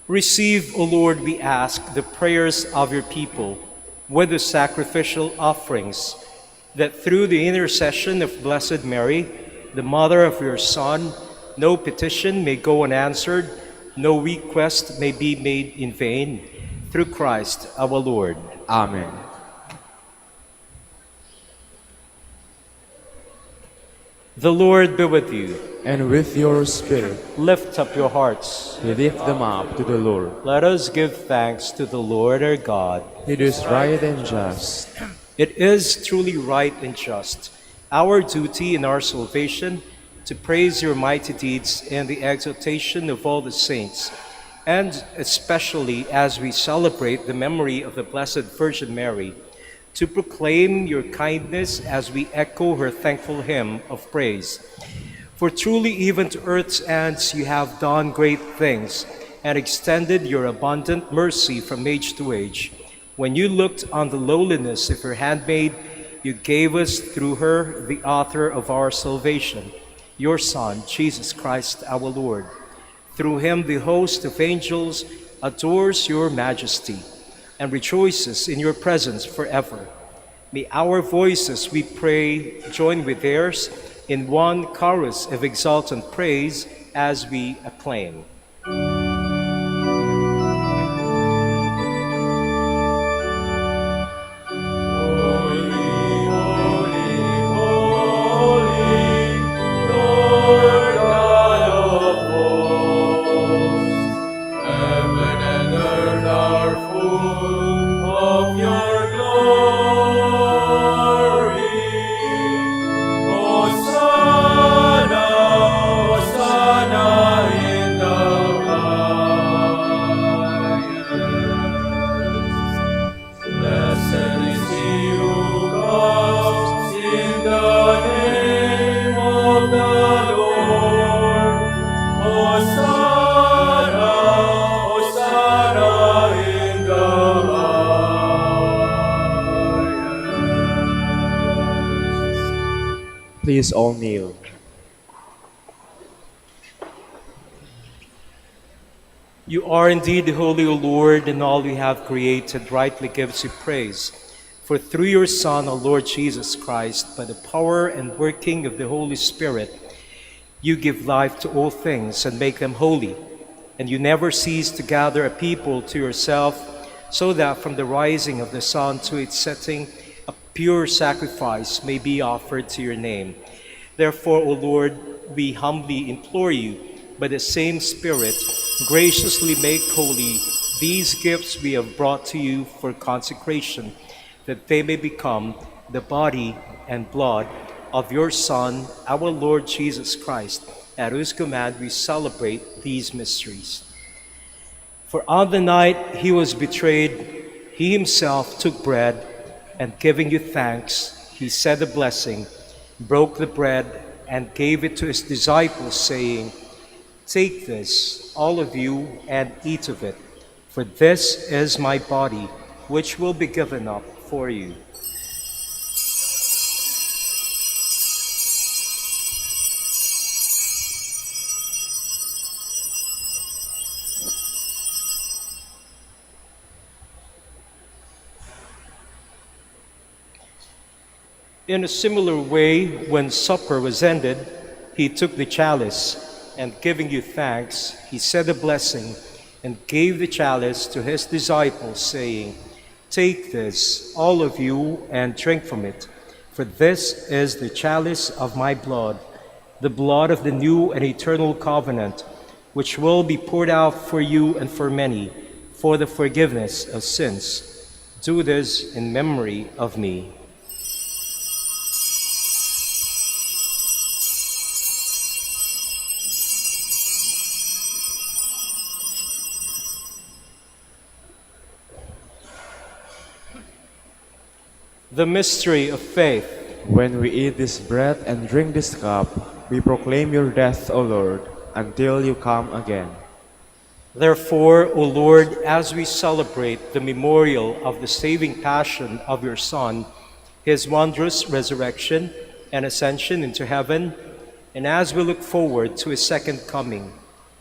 Receive, O Lord, we ask, the prayers of your people with the sacrificial offerings, that through the intercession of Blessed Mary, the mother of your Son, no petition may go unanswered, no request may be made in vain. Through Christ our Lord. Amen. The Lord be with you. And with your spirit, Lift up your hearts. we lift them up to the Lord. Let us give thanks to the Lord our God. It is right and just. It is truly right and just, our duty and our salvation, to praise your mighty deeds and the exaltation of all the saints, and especially as we celebrate the memory of the Blessed Virgin Mary, to proclaim your kindness as we echo her thankful hymn of praise. For truly even to earth's ends you have done great things, and extended your abundant mercy from age to age. When you looked on the lowliness of your handmaid, you gave us through her the author of our salvation, your Son, Jesus Christ our Lord. Through him the host of angels adores your majesty and rejoices in your presence forever. May our voices, we pray, join with theirs in one chorus of exultant praise as we acclaim. Please all kneel. You are indeed holy, O Lord, and all you have created rightly gives you praise. For through your Son, our Lord Jesus Christ, by the power and working of the Holy Spirit, you give life to all things and make them holy. And you never cease to gather a people to yourself, so that from the rising of the sun to its setting, a pure sacrifice may be offered to your name. Therefore, O Lord, we humbly implore you, by the same Spirit, graciously make holy these gifts we have brought to you for consecration, that they may become the body and blood of your Son, our Lord Jesus Christ, at whose command we celebrate these mysteries. For on the night he was betrayed, he himself took bread, and giving you thanks, he said a blessing, broke the bread, and gave it to his disciples, saying, "Take this, all of you, and eat of it, for this is my body, which will be given up for you." In a similar way, when supper was ended, he took the chalice, and giving you thanks, he said a blessing, and gave the chalice to his disciples, saying, "Take this, all of you, and drink from it, for this is the chalice of my blood, the blood of the new and eternal covenant, which will be poured out for you and for many, for the forgiveness of sins. Do this in memory of me." The mystery of faith. When we eat this bread and drink this cup, we proclaim your death, O Lord, until you come again. Therefore, O Lord, as we celebrate the memorial of the saving passion of your Son, his wondrous resurrection and ascension into heaven, and as we look forward to his second coming,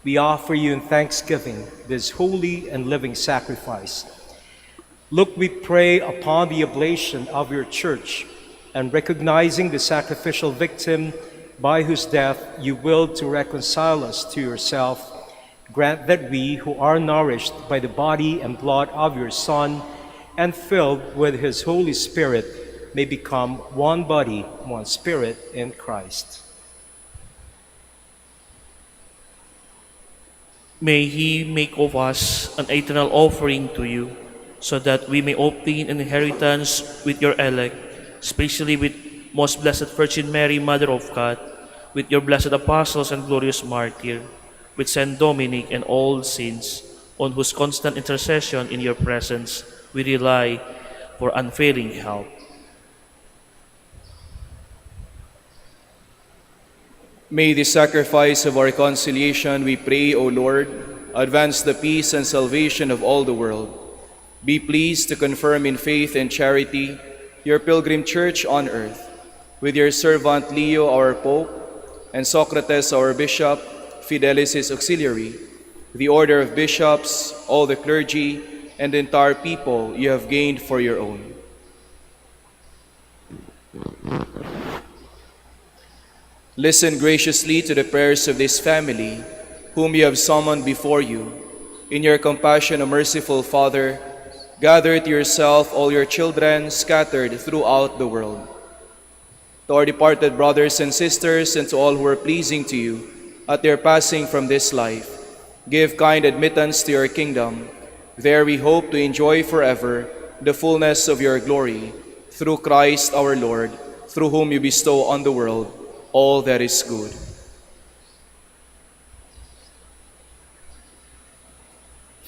we offer you in thanksgiving this holy and living sacrifice. Look, we pray, upon the oblation of your church, and recognizing the sacrificial victim by whose death you willed to reconcile us to yourself, grant that we, who are nourished by the body and blood of your Son, and filled with his Holy Spirit, may become one body, one spirit in Christ. May he make of us an eternal offering to you, so that we may obtain an inheritance with your elect, especially with most blessed Virgin Mary, Mother of God, with your blessed apostles and glorious martyr, with Saint Dominic and all saints, on whose constant intercession in your presence we rely for unfailing help. May the sacrifice of our reconciliation, we pray, O Lord, advance the peace and salvation of all the world. Be pleased to confirm in faith and charity your pilgrim church on earth, with your servant Leo, our Pope, and Socrates, our Bishop, Fidelis, his auxiliary, the order of bishops, all the clergy, and the entire people you have gained for your own. Listen graciously to the prayers of this family, whom you have summoned before you. In your compassion, O merciful Father, gather to yourself all your children scattered throughout the world. To our departed brothers and sisters, and to all who are pleasing to you at their passing from this life, give kind admittance to your kingdom. There we hope to enjoy forever the fullness of your glory, through Christ our Lord, through whom you bestow on the world all that is good.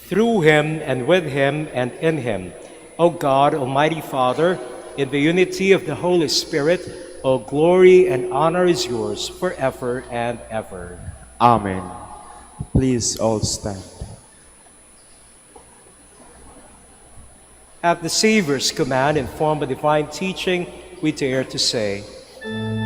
Through him, and with him, and in him, O God, Almighty Father, in the unity of the Holy Spirit, all glory and honor is yours forever and ever. Amen. Please all stand. At the Savior's command, informed by divine teaching, we dare to say, Amen.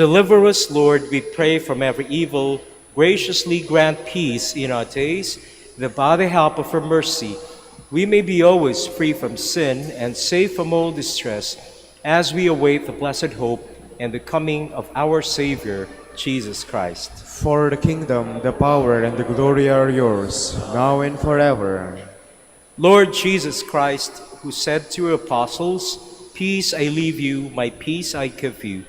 Deliver us, Lord, we pray, from every evil. Graciously grant peace in our days, that by the help of your mercy we may be always free from sin and safe from all distress, as we await the blessed hope and the coming of our Savior, Jesus Christ. For the kingdom, the power, and the glory are yours, now and forever. Lord Jesus Christ, who said to your apostles, "Peace I leave you, my peace I give you,"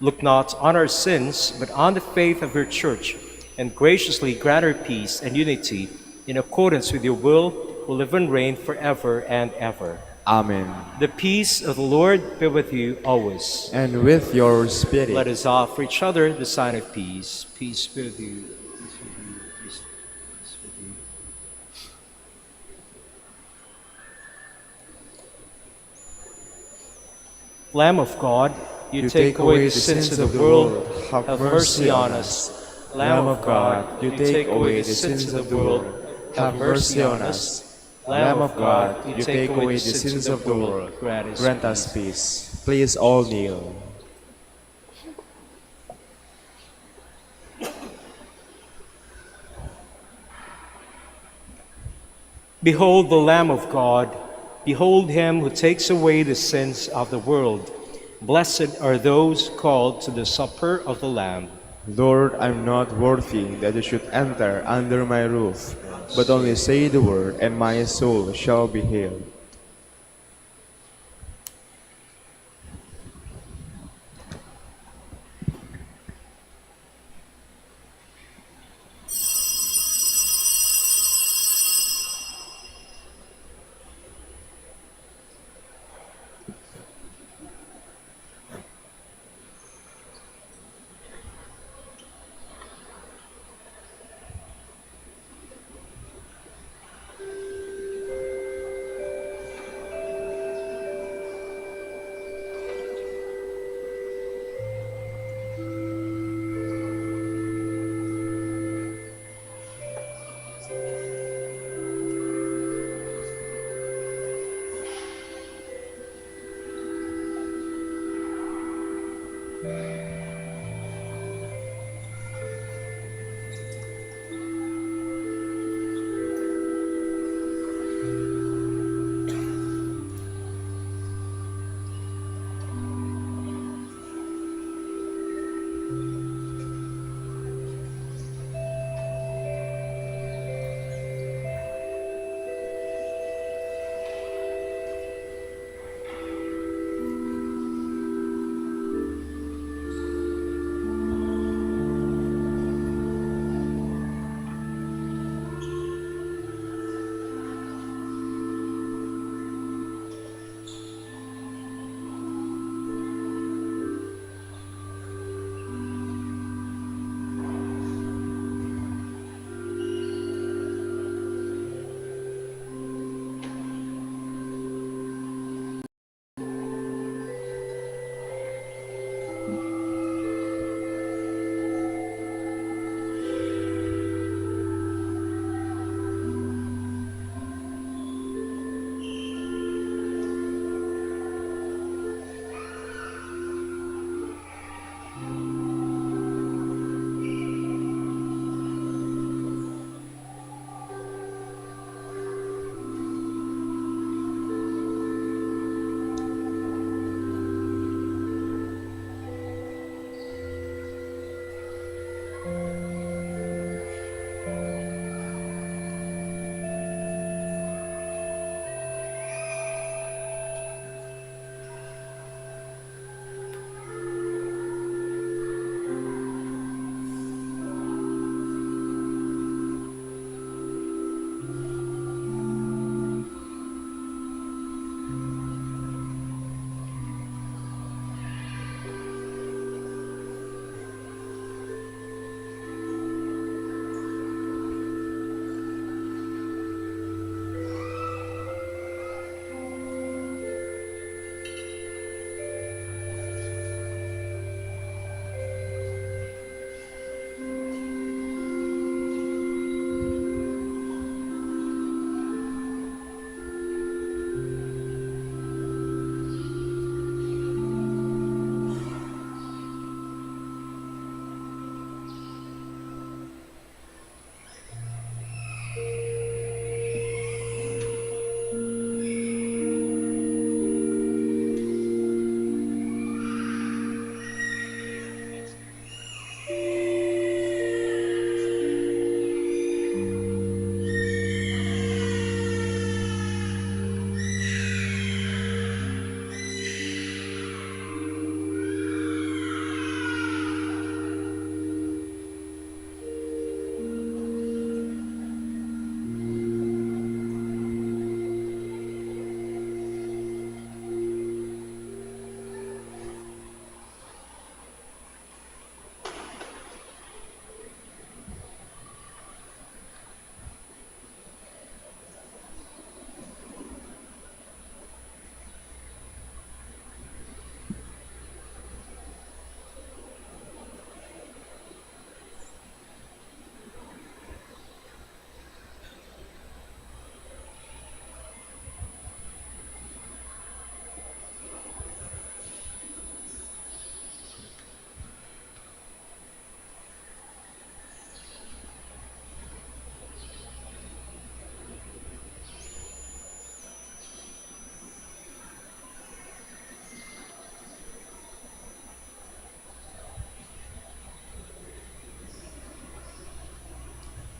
look not on our sins, but on the faith of your church, and graciously grant her peace and unity in accordance with your will, who live and reign forever and ever. Amen. The peace of the Lord be with you always. And with your spirit. Let us offer each other the sign of peace. Peace be with you. Peace with you. Peace with you. Lamb of God, you take away the sins of the world, have mercy on us. Lamb of God, you take away the sins of the world, have mercy on us. Lamb of God, you take away the sins of the world, grant us peace. Please all kneel. Behold the Lamb of God, behold him who takes away the sins of the world. Blessed are those called to the supper of the Lamb. Lord, I'm not worthy that you should enter under my roof, but only say the word, and my soul shall be healed.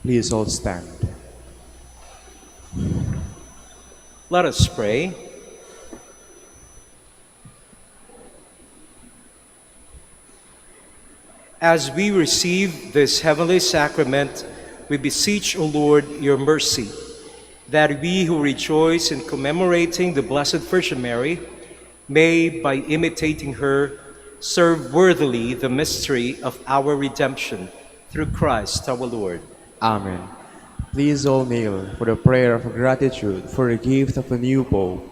Please all stand. Let us pray. As we receive this heavenly sacrament, we beseech, O Lord, your mercy, that we who rejoice in commemorating the Blessed Virgin Mary may, by imitating her, serve worthily the mystery of our redemption through Christ our Lord. Amen. Please all kneel for the prayer of gratitude for the gift of a new Pope.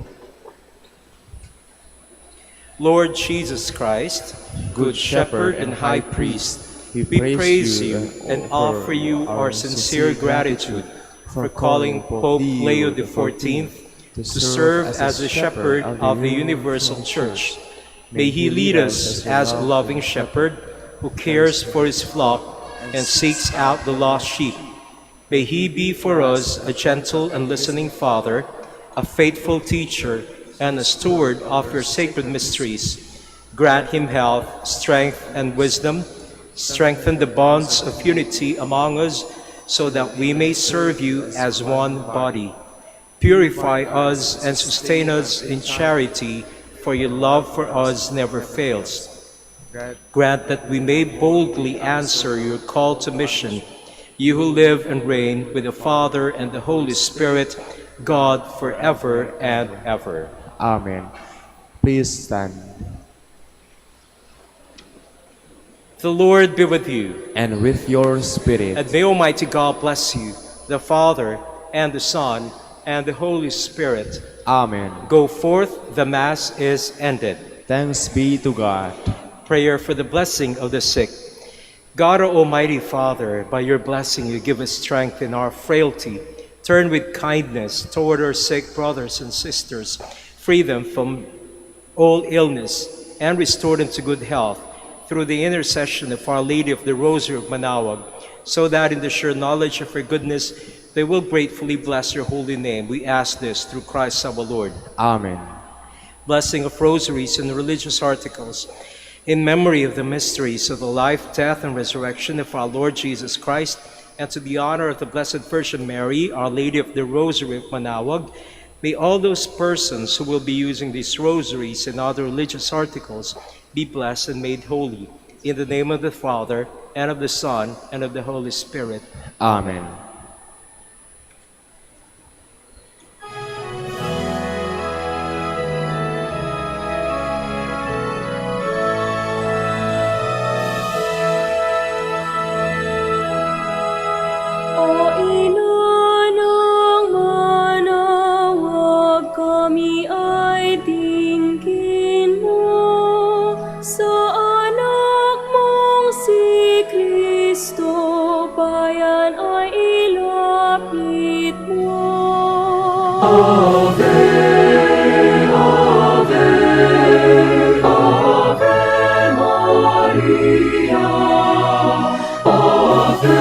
Lord Jesus Christ, Good Shepherd and High Priest, we praise you and offer you our sincere gratitude for calling Pope Leo XIV to serve as the shepherd of the universal church. May he lead us as a loving shepherd who cares for his flock and seeks out the lost sheep. May he be for us a gentle and listening father, a faithful teacher, and a steward of your sacred mysteries. Grant him health, strength, and wisdom. Strengthen the bonds of unity among us so that we may serve you as one body. Purify us and sustain us in charity, for your love for us never fails. Grant that we may boldly answer your call to mission, you who live and reign with the Father and the Holy Spirit, God forever and ever. Amen. Please stand. The Lord be with you. And with your spirit. And may Almighty God bless you, the Father, and the Son, and the Holy Spirit. Amen. Go forth, the Mass is ended. Thanks be to God. Prayer for the blessing of the sick. God, our Almighty Father, by your blessing you give us strength in our frailty. Turn with kindness toward our sick brothers and sisters. Free them from all illness and restore them to good health through the intercession of Our Lady of the Rosary of Manaoag, so that in the sure knowledge of her goodness they will gratefully bless your holy name. We ask this through Christ our Lord. Amen. Blessing of rosaries and religious articles. In memory of the mysteries of the life, death, and resurrection of our Lord Jesus Christ, and to the honor of the Blessed Virgin Mary, Our Lady of the Rosary of Manaoag, may all those persons who will be using these rosaries and other religious articles be blessed and made holy. In the name of the Father, and of the Son, and of the Holy Spirit. Amen. O ina ng Manaoag, kami ay tingin mo sa anak mong si Kristo, bayan ay ilapit mo. Ave, Ave, Ave Maria. Ave,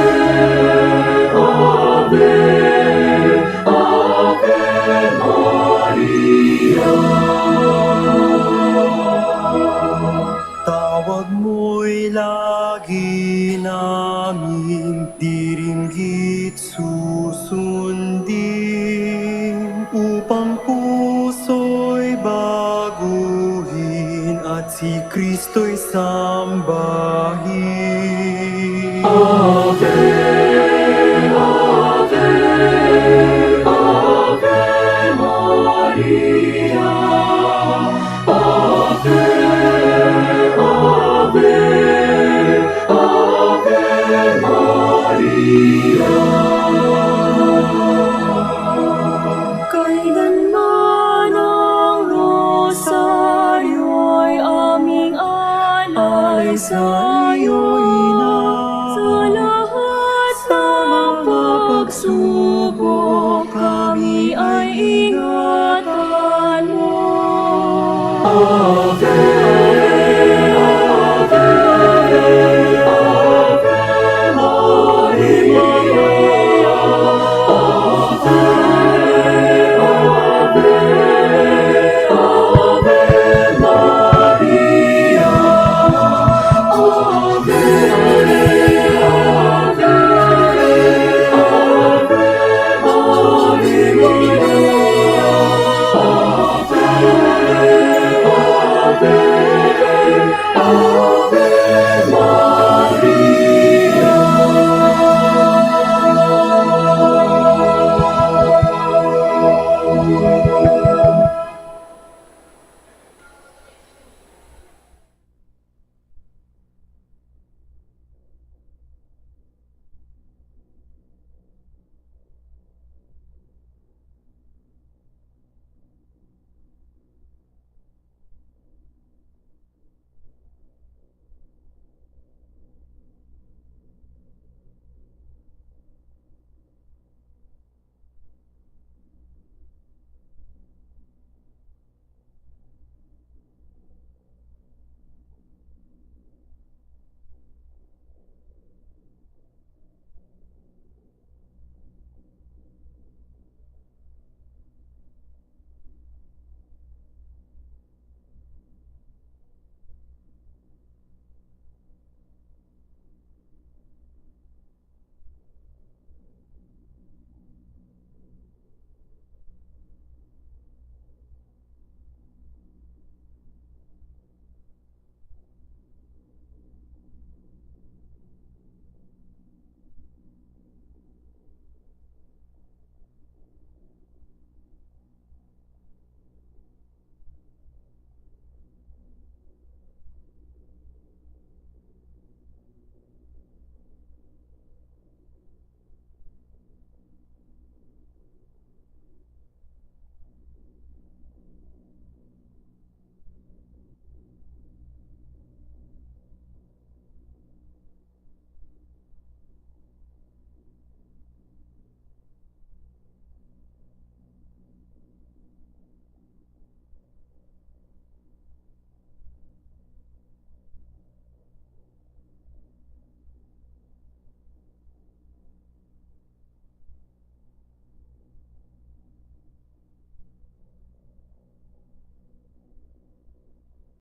Ave, Ave Maria. Tawag mo'y lagi naming diringgit susundin, upang puso'y baguhin at si Kristo'y sambahin. Ave, Ave, Ave Maria. Ave, Ave, Ave Maria. Kailanman ang rosaryo'y aming alay sa'yo, Ina. Sa lahat ng pagsubok, kami ay ingatan mo. Ave,